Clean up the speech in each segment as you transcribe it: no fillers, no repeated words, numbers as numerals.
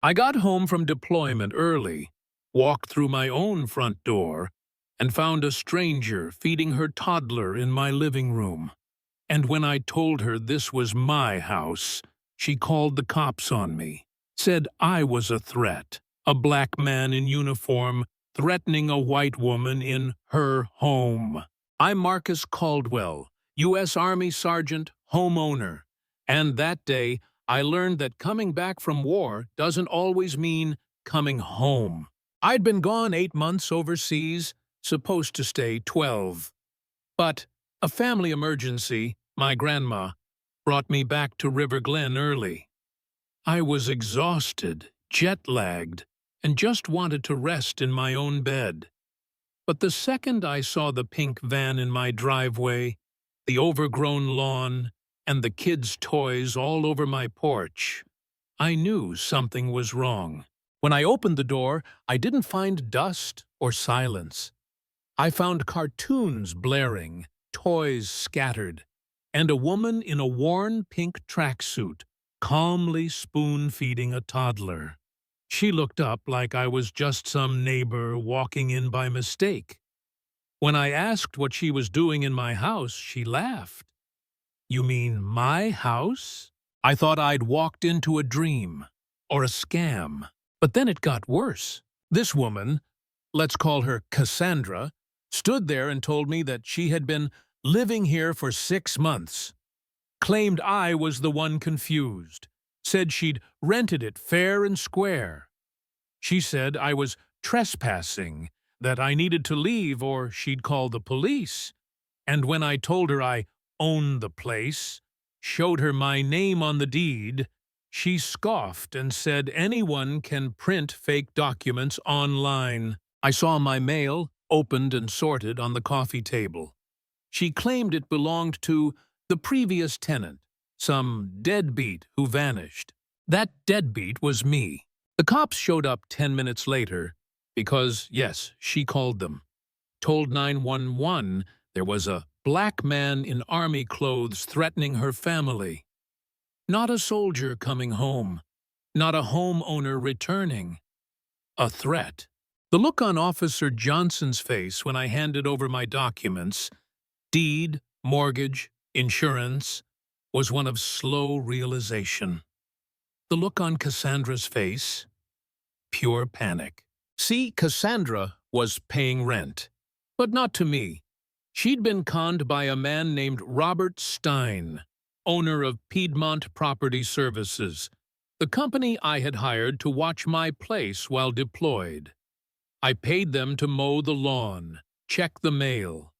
I got home from deployment early, walked through my own front door, and found a stranger feeding her toddler in my living room. And when I told her this was my house, she called the cops on me, said I was a threat, a black man in uniform threatening a white woman in her home. I'm Marcus Caldwell, U.S. Army Sergeant, homeowner, and that day I learned that coming back from war doesn't always mean coming home. I'd been gone 8 months overseas, supposed to stay 12. But a family emergency, my grandma, brought me back to River Glen early. I was exhausted, jet-lagged, and just wanted to rest in my own bed. But the second I saw the pink van in my driveway, the overgrown lawn, and the kids' toys all over my porch, I knew something was wrong. When I opened the door, I didn't find dust or silence. I found cartoons blaring, toys scattered, and a woman in a worn pink tracksuit calmly spoon-feeding a toddler. She looked up like I was just some neighbor walking in by mistake. When I asked what she was doing in my house, she laughed. "You mean my house?" I thought I'd walked into a dream or a scam. But then it got worse. This woman, let's call her Cassandra, stood there and told me that she had been living here for 6 months, claimed I was the one confused, said she'd rented it fair and square. She said I was trespassing, that I needed to leave or she'd call the police. And when I told her I owned the place, showed her my name on the deed, she scoffed and said anyone can print fake documents online. I saw my mail, opened and sorted, on the coffee table. She claimed it belonged to the previous tenant, some deadbeat who vanished. That deadbeat was me. The cops showed up 10 minutes later because, yes, she called them. Told 911 there was a black man in army clothes threatening her family. Not a soldier coming home, not a homeowner returning. A threat. The look on Officer Johnson's face when I handed over my documents, deed, mortgage, insurance, was one of slow realization. The look on Cassandra's face, pure panic. See, Cassandra was paying rent, but not to me. She'd been conned by a man named Robert Stein, owner of Piedmont Property Services, the company I had hired to watch my place while deployed. I paid them to mow the lawn, check the mail.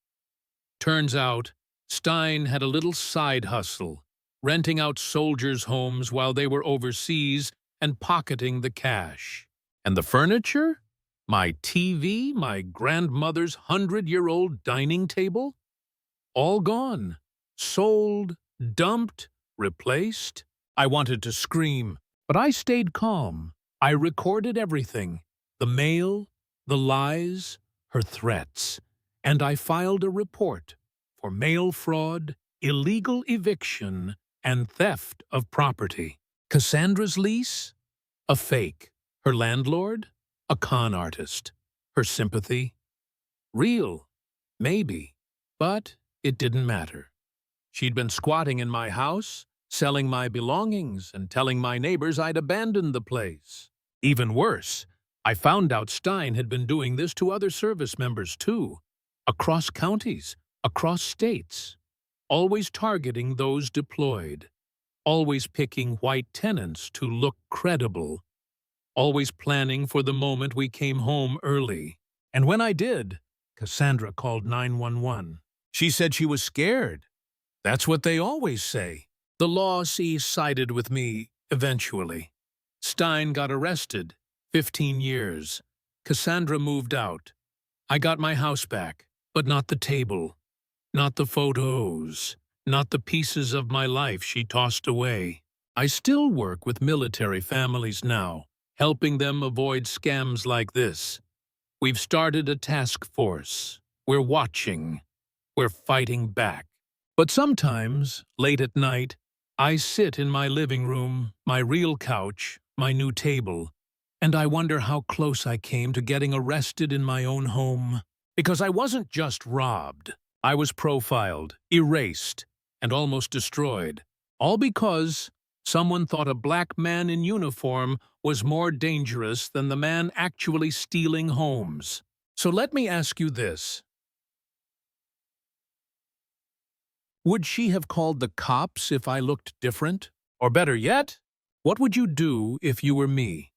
Turns out, Stein had a little side hustle, renting out soldiers' homes while they were overseas and pocketing the cash. And the furniture? My TV, my grandmother's 100-year-old dining table? All gone, sold, dumped, replaced. I wanted to scream, but I stayed calm. I recorded everything, the mail, the lies, her threats, and I filed a report for mail fraud, illegal eviction, and theft of property. Cassandra's lease? A fake. Her landlord? A con artist. Her sympathy? Real, maybe, but it didn't matter. She'd been squatting in my house, selling my belongings, and telling my neighbors I'd abandoned the place. Even worse, I found out Stein had been doing this to other service members too, across counties, across states, always targeting those deployed, always picking white tenants to look credible, always planning for the moment we came home early. And when I did, Cassandra called 911. She said she was scared. That's what they always say. The law sided with me eventually. Stein got arrested, 15 years. Cassandra moved out. I got my house back, but not the table, not the photos, not the pieces of my life she tossed away. I still work with military families now, helping them avoid scams like this. We've started a task force. We're watching. We're fighting back. But sometimes, late at night, I sit in my living room, my real couch, my new table, and I wonder how close I came to getting arrested in my own home. Because I wasn't just robbed. I was profiled, erased, and almost destroyed. All because someone thought a black man in uniform was more dangerous than the man actually stealing homes. So let me ask you this. Would she have called the cops if I looked different? Or better yet, what would you do if you were me?